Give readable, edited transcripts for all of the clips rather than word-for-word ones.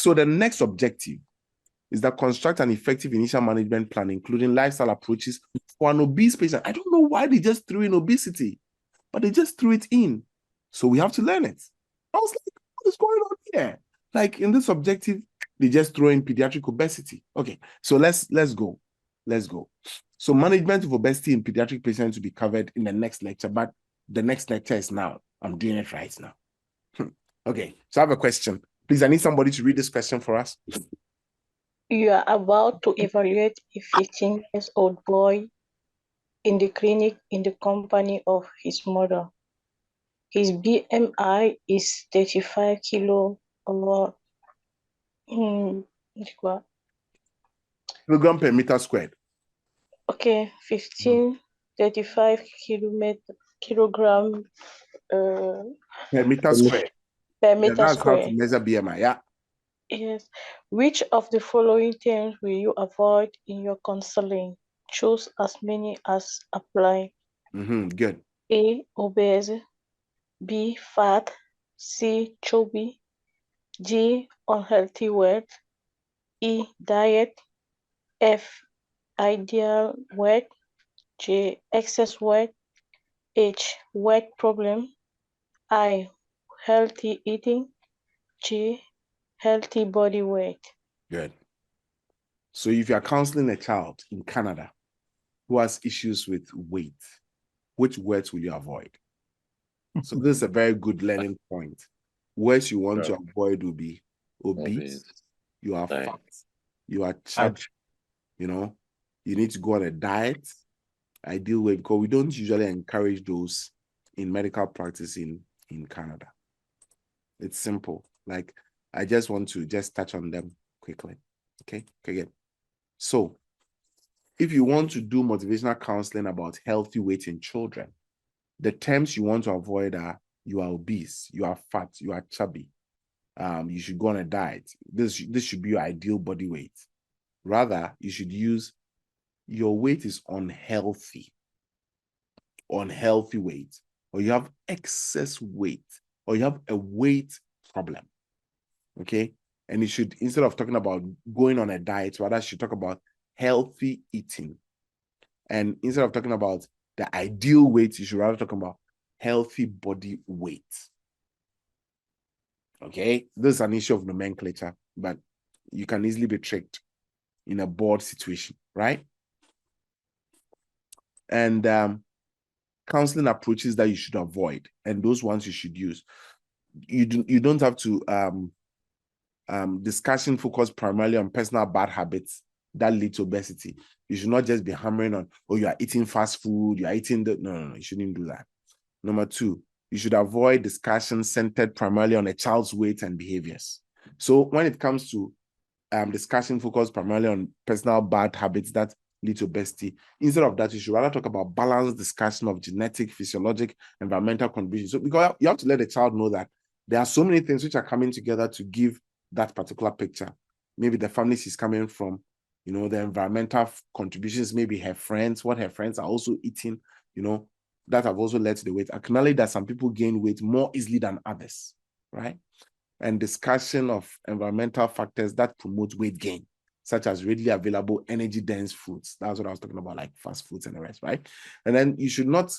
So the next objective is that construct an effective initial management plan, including lifestyle approaches for an obese patient. I don't know why they just threw in obesity, but they just threw it in. So we have to learn it. I was like, what is going on here? Like in this objective, they just throw in pediatric obesity. Okay, so let's go. Let's go. So management of obesity in pediatric patients will be covered in the next lecture, but the next lecture is now. I'm doing it right now. Okay, so I have a question. Please, I need somebody to read this question for us. You are about to evaluate a 15-year-old boy in the clinic in the company of his mother. His BMI is 35 kilo or Kilogram per meter squared. okay, 35 kilogram Per meter squared. per meter That's how to square. measure BMI. Yeah. Yes. Which of the following terms will you avoid in your counseling? Choose as many as apply. Good. A, obese. B, fat. C, chubby. D, unhealthy weight. E, diet. F, ideal weight. G, excess weight. H, weight problem. I, healthy eating. G, healthy body weight. Good. So if you are counseling a child in Canada who has issues with weight, which words will you avoid? So this is a very good learning point. Words you want to avoid will be obese, you are fat, you are chubby, you need to go on a diet, ideal weight, because we don't usually encourage those in medical practice in Canada. It's simple. Like, I just want to just touch on them quickly. Okay, good. So if you want to do motivational counseling about healthy weight in children, the terms you want to avoid are you are obese, you are fat, you are chubby, you should go on a diet. This should be your ideal body weight. Rather, you should use your weight is unhealthy weight, or you have excess weight, or you have a weight problem. Okay? And you should, instead of talking about going on a diet, rather you should talk about healthy eating. And instead of talking about the ideal weight, you should rather talk about healthy body weight. Okay? This is an issue of nomenclature, but you can easily be tricked in a board situation, right? And counseling approaches that you should avoid, and those ones you should use. You don't have to discussion focus primarily on personal bad habits that lead to obesity. You should not just be hammering on, oh, you are eating fast food, you are eating no, you shouldn't do that. Number two, you should avoid discussions centered primarily on a child's weight and behaviors. So when it comes to discussion focused primarily on personal bad habits that lead to obesity, instead of that, you should rather talk about balanced discussion of genetic, physiologic, environmental conditions. So because you have to let the child know that there are so many things which are coming together to give that particular picture. Maybe the family she's coming from, the environmental contributions, maybe her friends, what her friends are also eating, that have also led to the weight. Acknowledge that some people gain weight more easily than others, right? And discussion of environmental factors that promote weight gain, such as readily available energy-dense foods. That's what I was talking about, like fast foods and the rest, right? And then you should not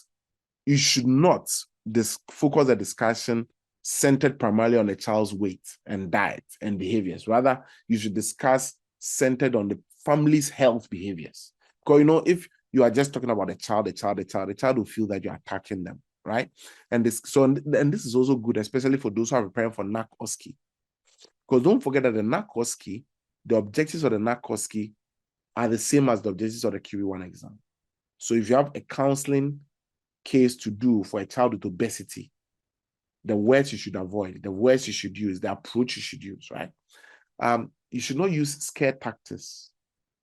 focus the discussion centered primarily on the child's weight and diet and behaviors. Rather, you should discuss centered on the family's health behaviors. Because, if you are just talking about the child will feel that you're attacking them, right? And this is also good, especially for those who are preparing for NAC OSCE. Because don't forget that the NAC OSCE, the objectives of the NAC OSCE are the same as the objectives of the QE1 exam. So if you have a counseling case to do for a child with obesity, the words you should avoid, the words you should use, the approach you should use, right? You should not use scare tactics.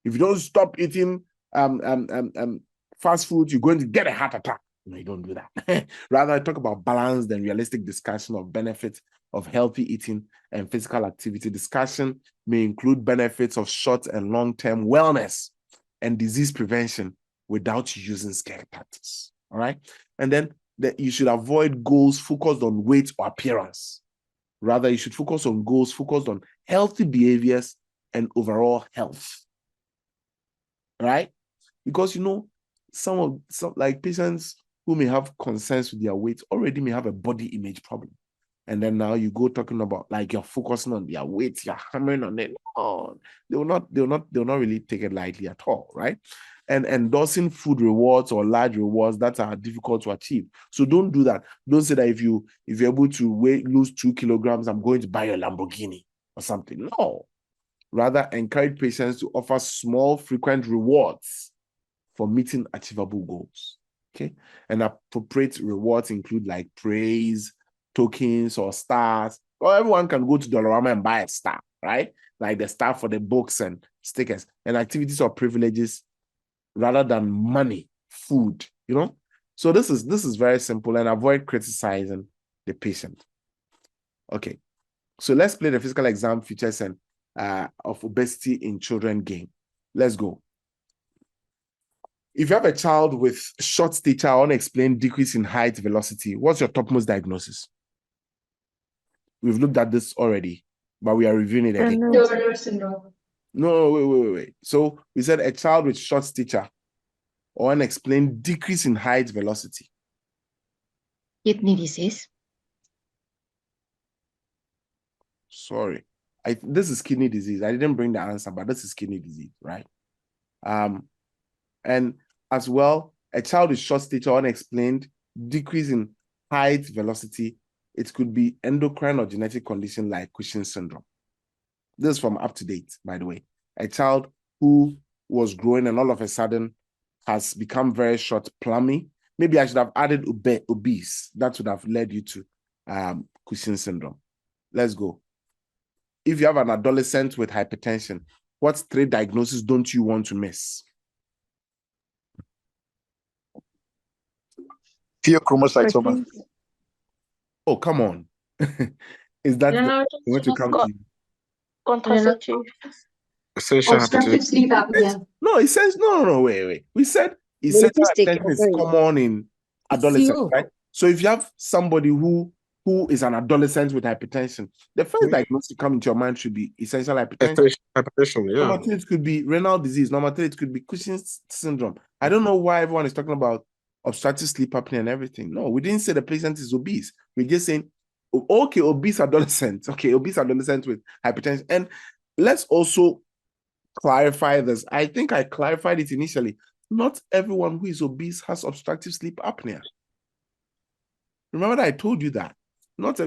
If you don't stop eating fast food, you're going to get a heart attack. No, you don't do that. Rather, talk about balanced and realistic discussion of benefits of healthy eating and physical activity. Discussion may include benefits of short and long-term wellness and disease prevention without using scare tactics. All right. And then you should avoid goals focused on weight or appearance. Rather, you should focus on goals focused on healthy behaviors, and overall health. Right? Because some like patients who may have concerns with their weight already may have a body image problem. And then now you go talking about like you're focusing on their weight, you're hammering on it. No, they'll not really take it lightly at all, right? And endorsing food rewards or large rewards that are difficult to achieve. So don't do that. Don't say that if you're able to lose 2 kilograms, I'm going to buy a Lamborghini or something. No. Rather, encourage patients to offer small, frequent rewards for meeting achievable goals. Okay. And appropriate rewards include like praise, tokens, or stars. Or everyone can go to Dollarama and buy a star, right? Like the star for the books and stickers, and activities or privileges rather than money, food, So this is very simple, and avoid criticizing the patient. Okay. So let's play the physical exam features and of obesity in children game. Let's go. If you have a child with short stature or unexplained decrease in height velocity, what's your topmost diagnosis? We've looked at this already, but we are reviewing it again. Turner syndrome. No, wait. So we said a child with short stature or unexplained decrease in height velocity. Kidney disease. Sorry. This is kidney disease. I didn't bring the answer, but this is kidney disease, right? And as well, a child with short stature, unexplained decrease in height velocity. It could be endocrine or genetic condition like Cushing's syndrome. This is from Up to Date, by the way. A child who was growing and all of a sudden has become very short, plummy. Maybe I should have added obese. That would have led you to Cushing's syndrome. Let's go. If you have an adolescent with hypertension, what 3 diagnoses don't you want to miss? Pheochromocytoma. Oh, come on. Is that going to come to you? Contraceptive. Essential Obstructive hypertension. sleep apnea. No, it says no, wait. We said essential hypertension is common in adolescents, right? So if you have somebody who is an adolescent with hypertension, the first diagnosis coming to your mind should be essential hypertension. Essential hypertension, yeah. Number 2, it could be renal disease. Number 3, it could be Cushing's syndrome. I don't know why everyone is talking about obstructive sleep apnea and everything. No, we didn't say the patient is obese. We're just saying, okay, obese adolescent. Okay, obese adolescent with hypertension. And let's also clarify this. I think I clarified it initially. Not everyone who is obese has obstructive sleep apnea. Remember that I told you that.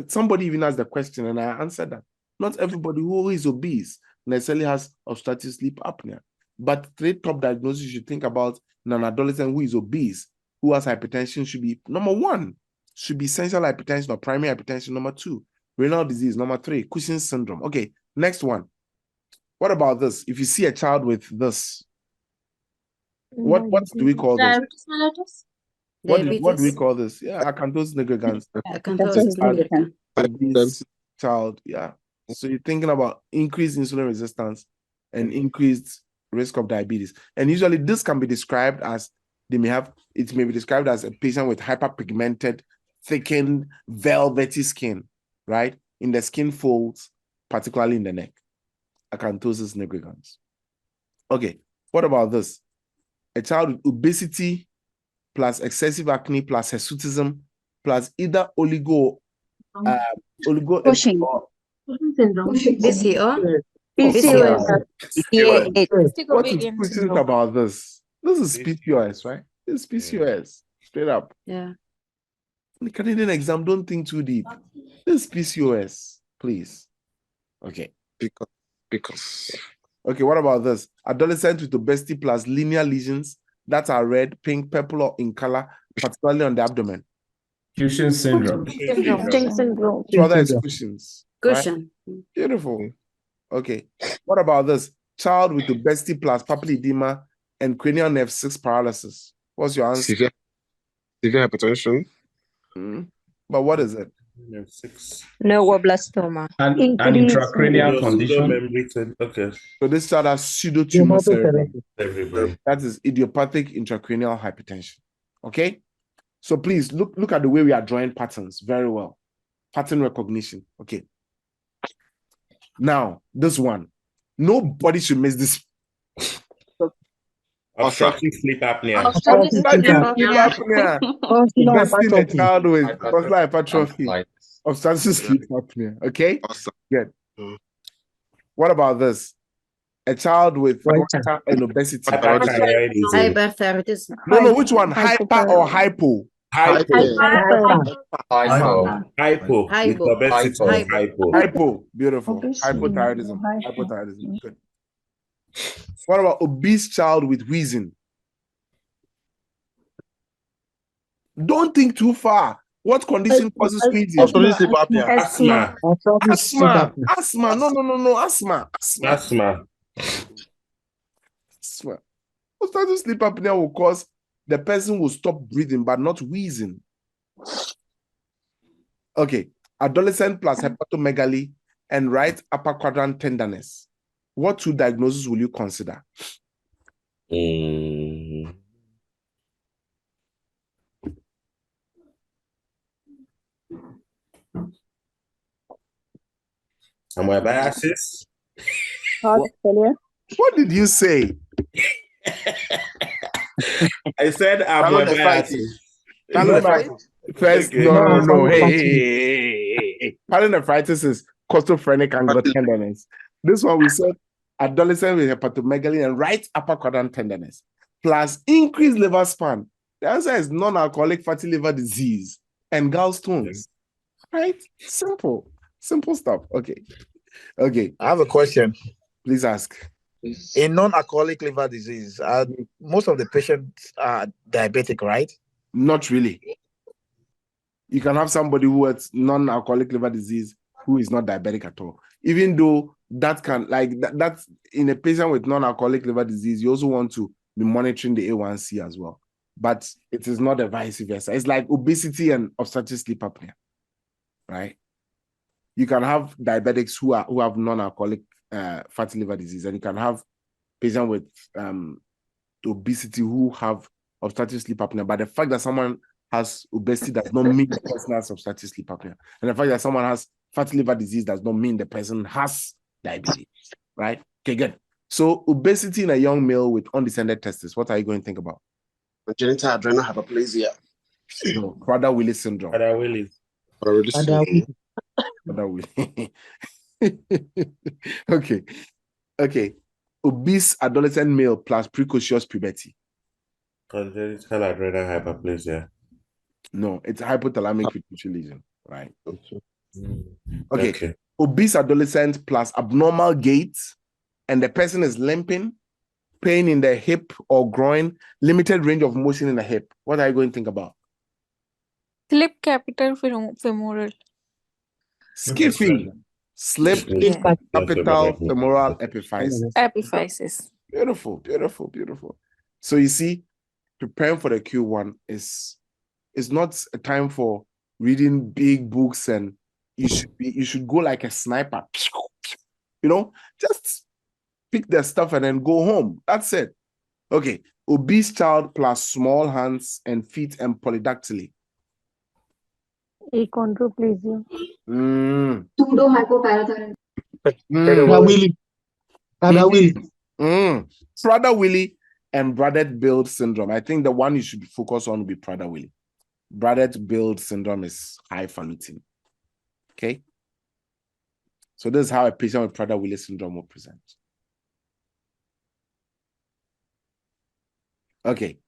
Somebody even asked the question and I answered that. Not everybody who is obese necessarily has obstructive sleep apnea. But 3 top diagnoses you should think about in an adolescent who is obese, who has hypertension should be, number 1, should be essential hypertension or primary hypertension. Number 2, renal disease. Number 3, Cushing's syndrome. Okay, next one. What about this? If you see a child with this, what do we call this? What do we call this? Yeah, acanthosis nigricans. Obese child, yeah. So you're thinking about increased insulin resistance and increased risk of diabetes. And usually this can be described as it may be described as a patient with hyperpigmented, thickened, velvety skin, right? In the skin folds, particularly in the neck. Acanthosis nigricans. Okay, what about this? A child with obesity plus excessive acne plus hirsutism plus either Cushing. Syndrome. PCO. PCOS. What is Cushing's about this? This is PCOS, right? This is PCOS. Straight up. Yeah. The Canadian exam, don't think too deep. This is PCOS, please. Okay. Because. Okay, what about this? Adolescent with obesity plus linear lesions that are red, pink, purple, or in color, particularly on the abdomen. Cushing's syndrome. Cushing's syndrome. So other is Cushing's. Cushion. Right? Beautiful. Okay. What about this? Child with obesity plus papilledema and cranial nerve 6 paralysis. What's your answer? Severe hypertension. But what is it? Neuroblastoma. An intracranial condition. Okay. So this child has pseudotumor cerebrum. That is idiopathic intracranial hypertension. Okay. So please look at the way we are drawing patterns very well. Pattern recognition. Okay. Now, this one. Nobody should miss this. Obstructive sleep apnea. Obstructive Sleep apnea. Obesity in a child with muscular hypertrophy. Obstructive sleep apnea. Okay? Good. What about this? A child with goiter and obesity. Hyperthyroidism. Hyperthyroidism. No, which one? Hyper or hypo? Hypo. Hypo. With obesity. Hypo. Hypo. Beautiful. Obesity. Hypothyroidism. Hypothyroidism. Good. What about obese child with wheezing? Don't think too far. What condition causes wheezing? Obstructive sleep apnea. Asthma. Asthma. No. Asthma. Asthma. Obstructive sleep apnea will cause the person will stop breathing but not wheezing. Okay. Adolescent plus hepatomegaly and right upper quadrant tenderness. What two diagnoses will you consider? Am I biases? Heart failure. What did you say? I said I'm a biases. First, Okay. no. Hey. Pyelonephritis is costophrenic angular tenderness. This one we said adolescent with hepatomegaly and right upper quadrant tenderness plus increased liver span. The answer is non-alcoholic fatty liver disease and gallstones. Right? Simple stuff. Okay. I have a question. Please ask. In non-alcoholic liver disease, most of the patients are diabetic, right? Not really. You can have somebody who has non-alcoholic liver disease who is not diabetic at all. Even though that can, that's in a patient with non-alcoholic liver disease, you also want to be monitoring the A1C as well. But it is not a vice versa. It's like obesity and obstructive sleep apnea, right? You can have diabetics who have non-alcoholic fatty liver disease, and you can have patients with obesity who have obstructive sleep apnea. But the fact that someone has obesity does not mean the person has obstructive sleep apnea. And the fact that someone has fatty liver disease does not mean the person has diabetes, right? Okay, good. So obesity in a young male with undescended testes, what are you going to think about? Congenital adrenal hyperplasia. No, Prader-Willi syndrome. Prader-Willi. Prader-Willi. Okay. Obese adolescent male plus precocious puberty. Congenital adrenal hyperplasia. No, it's hypothalamic pituitary lesion, right? Okay. Okay. Obese adolescent plus abnormal gait, and the person is limping, pain in the hip or groin, limited range of motion in the hip. What are you going to think about? Slip capital femoral. Skiffy. Slip capital femoral epiphysis. Epiphysis. Beautiful. So you see, preparing for the Q1 is not a time for reading big books, and you should go like a sniper. Just pick the stuff and then go home. That's it. Okay. Obese child plus small hands and feet and polydactyly. Achondroplasia. Pseudo hypoparathyroidism. Prader-Willi and Bardet-Bild syndrome. I think the one you should focus on will be Prader-Willi. Bardet-Bild syndrome is highfalutin. Okay. So this is how a patient with Prader-Willi syndrome will present. Okay.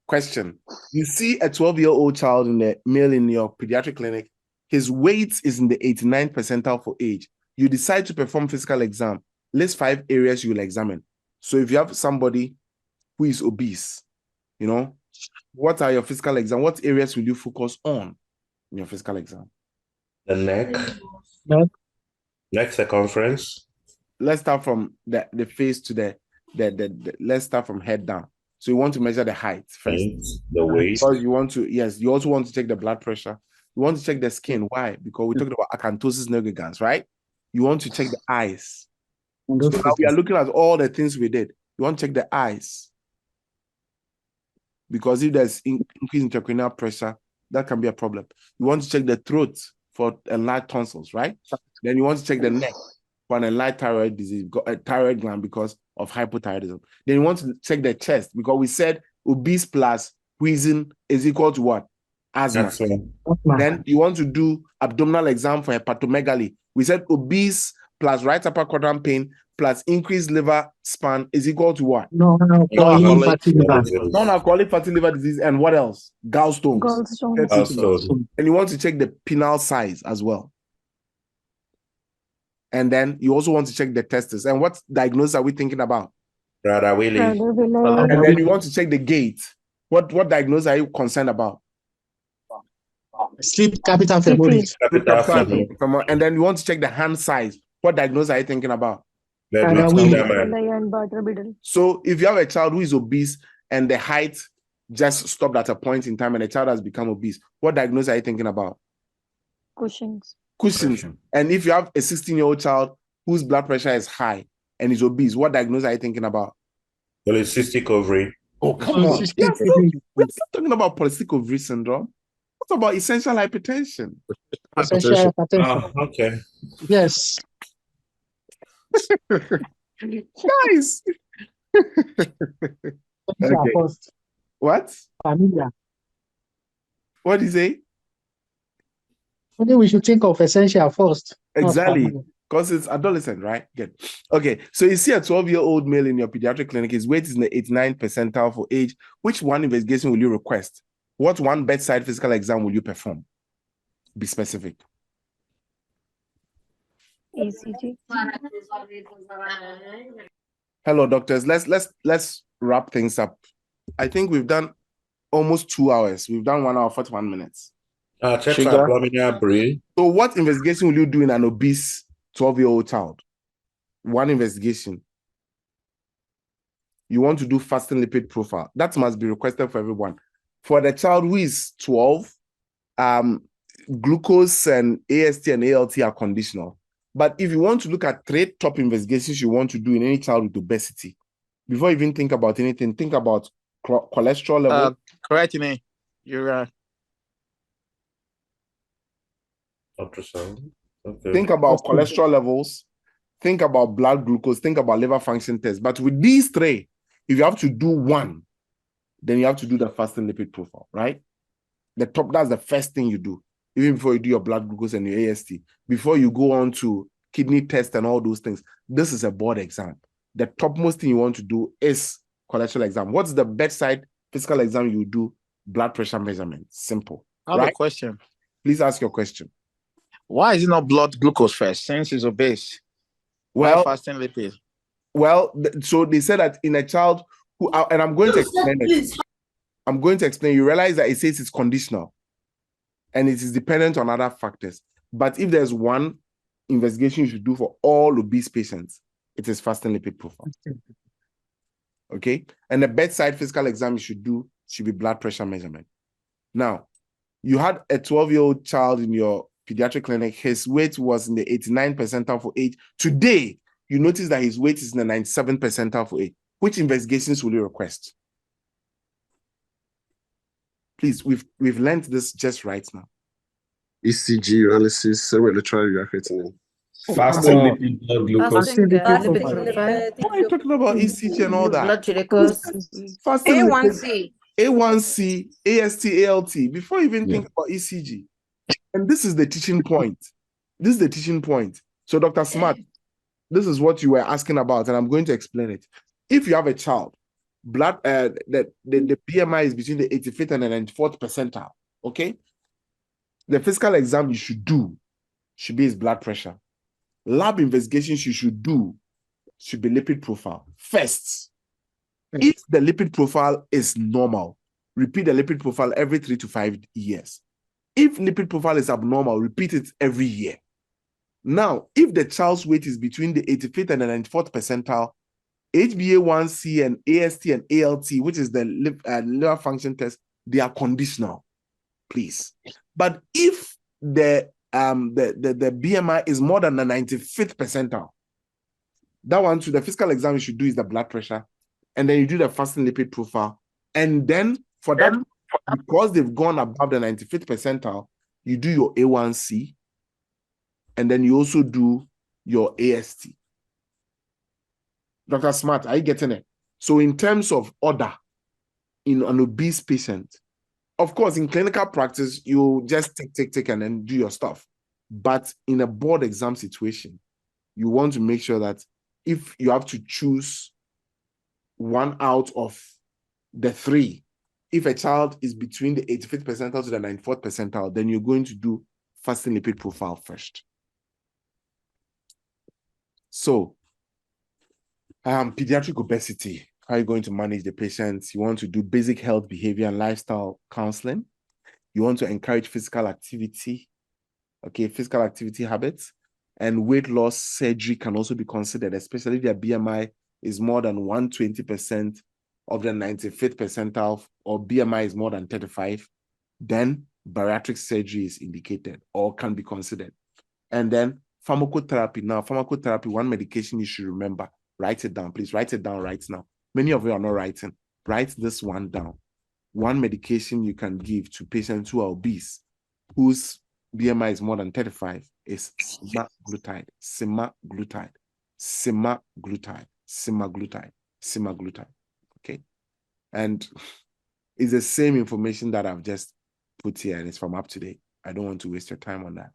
Question. You see a 12-year-old child male in your pediatric clinic. His weight is in the 89th percentile for age. You decide to perform physical exam. List 5 areas you will examine. So if you have somebody who is obese, what are your physical exam? What areas will you focus on in your physical exam? The neck circumference. Let's start from the face to the let's start from head down. So you want to measure the height first. The waist. Because you also want to check the blood pressure. You want to check the skin. Why? Because we talked about acanthosis nigricans, right? You want to check the eyes. So now we are looking at all the things we did. You want to check the eyes. Because if there's increased intracranial pressure, that can be a problem. You want to check the throat for enlarged tonsils, right? Then you want to check the neck for an enlarged thyroid disease, thyroid gland because of hypothyroidism. Then you want to check the chest because we said obese plus wheezing is equal to what? Asthma. That's right. Then you want to do abdominal exam for hepatomegaly. We said obese plus right upper quadrant pain plus increased liver span is equal to what? Non-alcoholic. Non-alcoholic fatty liver disease. And what else? Gallstones. Gallstones. Gallstone. And you want to check the penile size as well. And then you also want to check the testes. And what diagnosis are we thinking about? Brother Willie. And then you want to check the gait. What diagnosis are you concerned about? Sleep capital femoris. Capital femoral. And then you want to check the hand size. What diagnosis are you thinking about? So if you have a child who is obese and the height just stopped at a point in time and the child has become obese, what diagnosis are you thinking about? Cushing's. And if you have a 16-year-old child whose blood pressure is high and is obese, what diagnosis are you thinking about? Polycystic ovary. Oh, come on. We're still talking about polycystic ovary syndrome. What about essential hypertension? Essential hypertension. Okay. Yes. Guys. Okay. First. What? Familiar. What do you say? I think we should think of essential first. Exactly. Because it's adolescent, right? Good. Okay. So you see a 12-year-old male in your pediatric clinic, his weight is in the 89th percentile for age. Which one investigation will you request? What one bedside physical exam will you perform? Be specific. ECG. Hello, doctors. Let's wrap things up. I think we've done almost 2 hours. We've done 1 hour, 41 minutes. Check for abdominal brain. So what investigation will you do in an obese 12-year-old child? One investigation. You want to do fasting lipid profile. That must be requested for everyone. For the child who is 12, glucose and AST and ALT are conditional. But if you want to look at 3 top investigations you want to do in any child with obesity, before you even think about anything, think about cholesterol level. Creatinine. You're Ultrasound. Okay. Think about cholesterol levels. Think about blood glucose. Think about liver function tests. But with these 3, if you have to do one, then you have to do the fasting lipid profile, right? That's the first thing you do, even before you do your blood glucose and your AST. Before you go on to kidney test and all those things, this is a board exam. The topmost thing you want to do is cholesterol exam. What's the bedside physical exam you do? Blood pressure measurement. Simple. I have a question. Please ask your question. Why is it not blood glucose first, since he's obese? Why fasting lipid? Well, so they said that in a child who, and I'm going to explain it. I'm going to explain. You realize that it says it's conditional and it is dependent on other factors. But if there's one investigation you should do for all obese patients, it is fasting lipid profile. Okay? And the bedside physical exam you should do should be blood pressure measurement. Now, you had a 12-year-old child in your pediatric clinic. His weight was in the 89th percentile for age. Today, you notice that his weight is in the 97th percentile for age. Which investigations will you request? Please, we've learned this just right now. ECG analysis, serum electrolyte creatinine. Fasting lipid blood glucose. Why are you talking about ECG and all that? Blood glucose. Fasting A1C. A1C, AST, ALT, before you even think about ECG. And this is the teaching point. This is the teaching point. So, Dr. Smart, this is what you were asking about, and I'm going to explain it. If you have a child, the BMI is between the 85th and the 94th percentile, okay? The physical exam you should do should be his blood pressure. Lab investigations you should do should be lipid profile. First, if the lipid profile is normal, repeat the lipid profile every 3 to 5 years. If lipid profile is abnormal, repeat it every year. Now, if the child's weight is between the 85th and the 94th percentile, HbA1c and AST and ALT, which is the liver function test, they are conditional, please. But if the BMI is more than the 95th percentile, that one too, the physical exam you should do is the blood pressure, and then you do the fasting lipid profile, and then for that, because they've gone above the 95th percentile, you do your A1C, and then you also do your AST. Dr. Smart, are you getting it? So in terms of order in an obese patient, of course, in clinical practice, you just take, and then do your stuff. But in a board exam situation, you want to make sure that if you have to choose one out of the three, if a child is between the 85th percentile to the 94th percentile, then you're going to do fasting lipid profile first. So, pediatric obesity, how are you going to manage the patients? You want to do basic health, behavior, and lifestyle counseling. You want to encourage physical activity, okay, physical activity habits, and weight loss surgery can also be considered, especially if their BMI is more than 120% of the 95th percentile, or BMI is more than 35, then bariatric surgery is indicated or can be considered. And then pharmacotherapy. Now, pharmacotherapy, one medication you should remember. Write it down, please. Write it down right now. Many of you are not writing. Write this one down. One medication you can give to patients who are obese, whose BMI is more than 35, is semaglutide. Semaglutide. Semaglutide. Semaglutide. Semaglutide. Okay? And it's the same information that I've just put here, and it's from up to date. I don't want to waste your time on that.